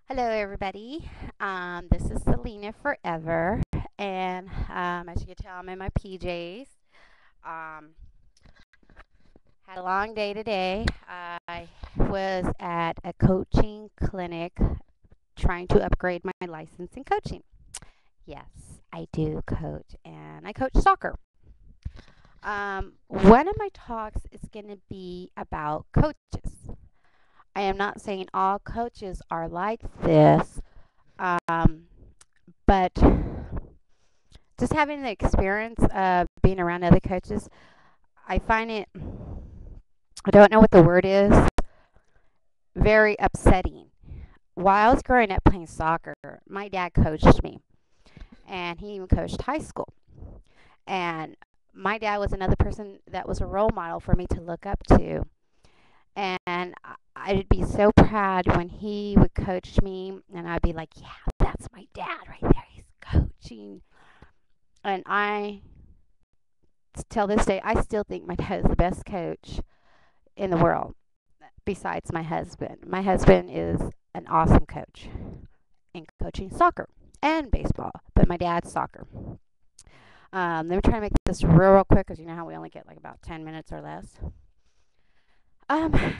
Hello, everybody. This is Selena Forever, and as you can tell, I'm in my PJs. Um, had a long day today. I was at a coaching clinic trying to upgrade my license in coaching. Yes, I do coach, and I coach soccer. One of my talks is going to be about coaches. I am not saying all coaches are like this, um, but just having the experience of being around other coaches, I find it, I don't know what the word is, very upsetting. While I was growing up playing soccer, my dad coached me, and he even coached high school. And my dad was another person that was a role model for me to look up to. And I'd be so proud when he would coach me, and I'd be like, yeah, that's my dad right there. He's coaching. And till this day, I still think my dad is the best coach in the world besides my husband. My husband is an awesome coach in coaching soccer and baseball, but my dad's soccer. Let me try to make this real quick because you know how we only get like about 10 minutes or less. Um,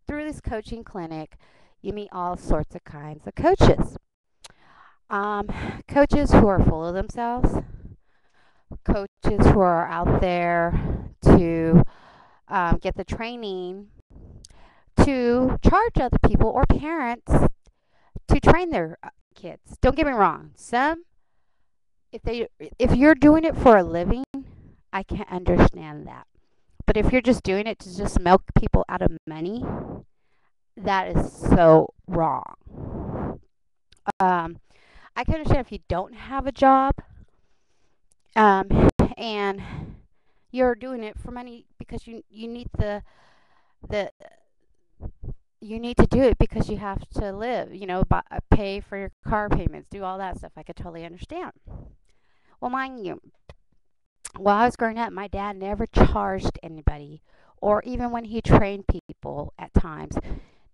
through this coaching clinic, you meet all sorts of kinds of coaches. Um, Coaches who are full of themselves, coaches who are out there to get the training to charge other people or parents to train their kids. Don't get me wrong. If you're doing it for a living, I can understand that. But if you're just doing it to just milk people out of money, that is so wrong. Um, I can understand if you don't have a job, and you're doing it for money because you need the you need to do it because you have to live, pay for your car payments, do all that stuff. I could totally understand. Well, mind you, while I was growing up, my dad never charged anybody, or even when he trained people at times,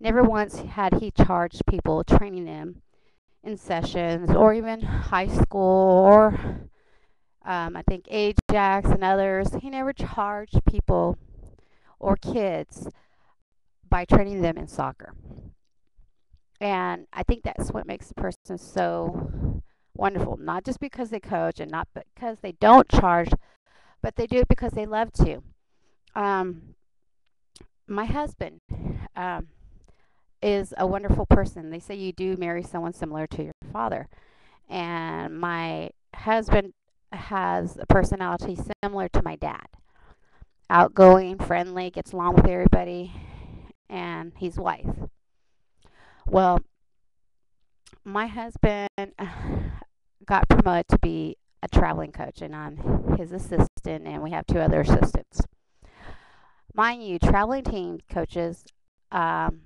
never once had he charged people, training them in sessions, or even high school, or I think Ajax and others. He never charged people or kids by training them in soccer. And I think that's what makes a person so wonderful. Not just because they coach and not because they don't charge, but they do it because they love to. Um, my husband um, is a wonderful person. They say you do marry someone similar to your father. And my husband has a personality similar to my dad, outgoing, friendly, gets along with everybody, and he's wise. Well, my husband got promoted to be a traveling coach, and I'm his assistant, and we have two other assistants. Mind you, traveling team coaches, I'm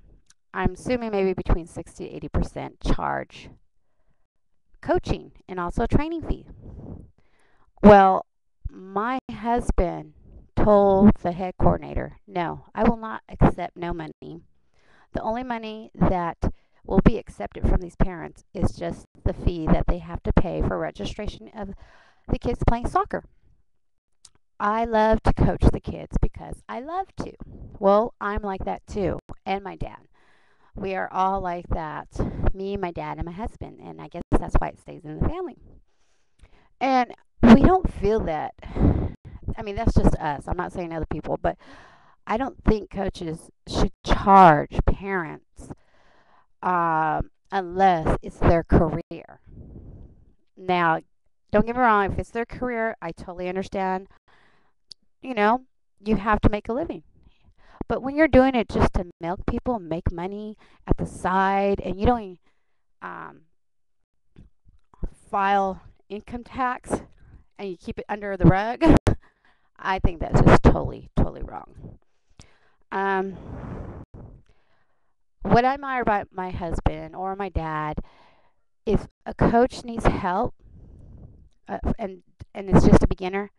assuming maybe between 60 to 80% charge coaching and also a training fee. Well, my husband told the head coordinator, no, I will not accept no money. The only money that will be accepted from these parents is just the fee that they have to pay for registration of the kids playing soccer. I love to coach the kids because I love to. Well, I'm like that too, and my dad. We are all like that. Me, my dad, and my husband, and I guess that's why it stays in the family. And we don't feel that. I mean, that's just us. I'm not saying other people, but I don't think coaches should charge parents unless it's their career. Now, don't get me wrong, if it's their career, I totally understand. You know, you have to make a living. But when you're doing it just to milk people and make money at the side, and you don't even, um, file income tax and you keep it under the rug, I think that's just totally, totally wrong. Um, what I admire about my husband or my dad, if a coach needs help, and it's just a beginner,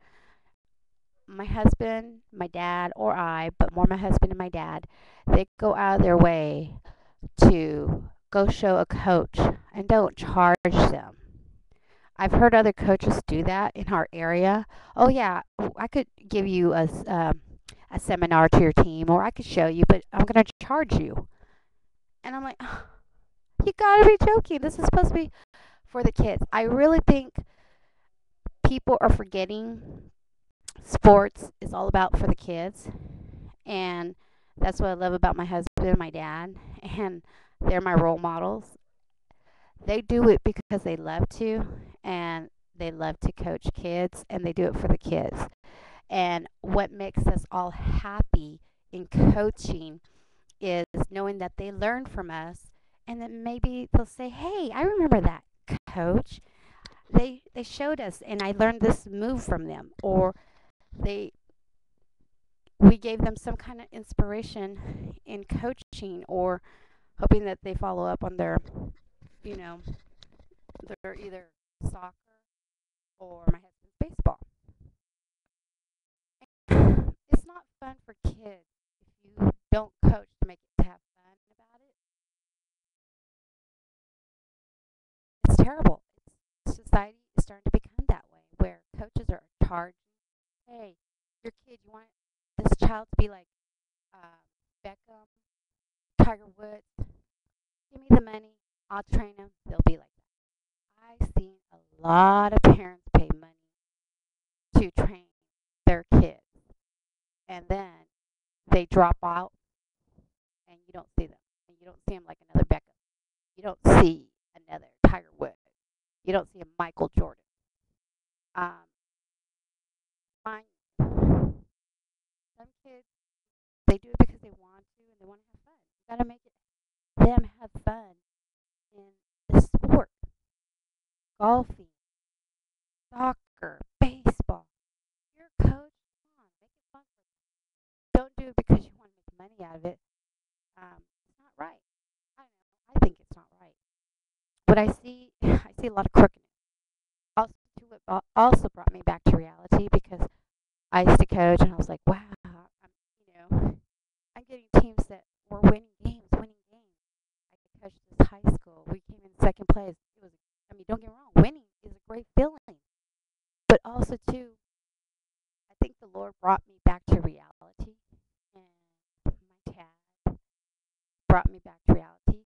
my husband, my dad, or I, but more my husband and my dad, they go out of their way to go show a coach and don't charge them. I've heard other coaches do that in our area. Oh yeah, I could give you a seminar to your team, or I could show you, but I'm gonna charge you. And I'm like, you gotta be joking. This is supposed to be for the kids. I really think people are forgetting sports is all about for the kids, and that's what I love about my husband and my dad, and they're my role models. They do it because they love to, and they love to coach kids, and they do it for the kids. And what makes us all happy in coaching is knowing that they learn from us, and then maybe they'll say, "Hey, I remember that coach. They showed us, and I learned this move from them," or they we gave them some kind of inspiration in coaching, or hoping that they follow up on their, you know, their either soccer or my husband's baseball. It's not fun for kids if you don't coach to make it to have fun about it. It's terrible. Society is starting to become that way, where coaches are charged. Hey, your kid, you want this child to be like uh, Beckham, Tiger Woods? Give me the money. I'll train them. They'll be like that. I've seen a lot of parents pay money to train their kids, and then they drop out, and you don't see them. And you don't see them like another Beckham. You don't see another Tiger Woods. You don't see a Michael Jordan. Um, Fine. Some kids, they do it because they want to and they want to have fun. You gotta make it them have fun in the sport, golfing, soccer, baseball. You're a coach. Come on, make it fun for them. Don't do it because you want to make money out of it. It's not right. I don't know. I think it's not right. What I see, I see a lot of crookedness. Also, what also brought me back to reality, because I used to coach, and I was like, wow, I'm getting teams that were winning games. I coached this high school. We came in second place. It was, I mean, don't get me wrong, winning is a great feeling, but also too, I think the Lord brought me back to reality, and my dad brought me back to reality.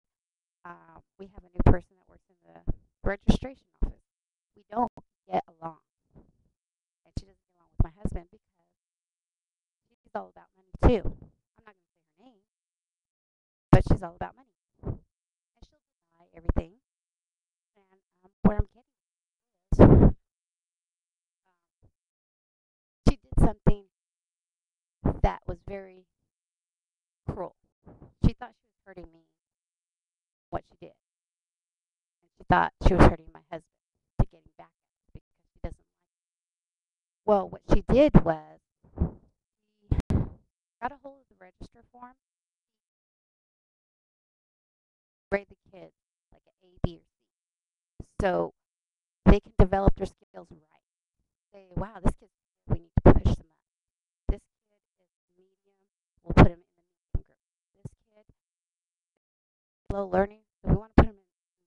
We have a new person that works in the registration office. We don't get along, and she doesn't get along with my husband because she's all about money too. I'm not going to say her name, but she's all about money, and she'll deny everything. And what I'm getting is, she did something that was very cruel. She thought she was hurting me, what she did, and she thought she was hurting my husband to getting back at us because she doesn't like it. Well, what she did was she got a hold of the register form, grade the kids like an A, B, or C, so they can develop their skills right. Say, wow, this kid's, we need to push them up. This kid is medium, we'll put him in the medium group. This kid is low learning, so we want to put him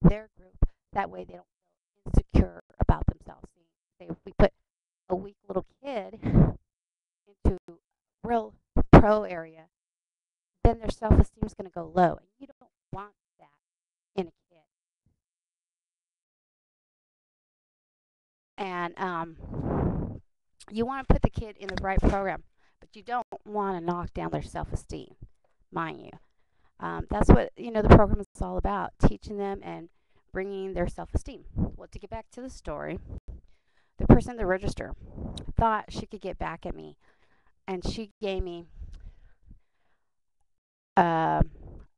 in their group. That way they don't feel insecure about themselves. Say if we put a weak little kid into real pro area, then their self-esteem is going to go low, and you don't want that in a kid. And you want to put the kid in the right program, but you don't want to knock down their self-esteem, mind you. That's what the program is all about, teaching them and bringing their self-esteem. Well, to get back to the story, the person at the register thought she could get back at me, and she gave me uh,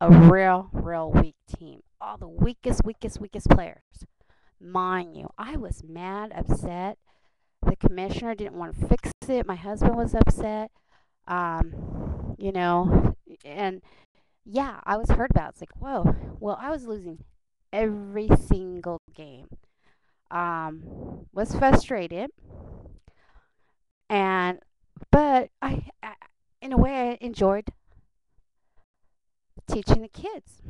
a real weak team. All the weakest players. Mind you, I was mad, upset. The commissioner didn't want to fix it. My husband was upset. You know, and yeah, I was hurt about it. It's like, whoa. Well, I was losing every single game. Was frustrated, and but in a way, I enjoyed teaching the kids.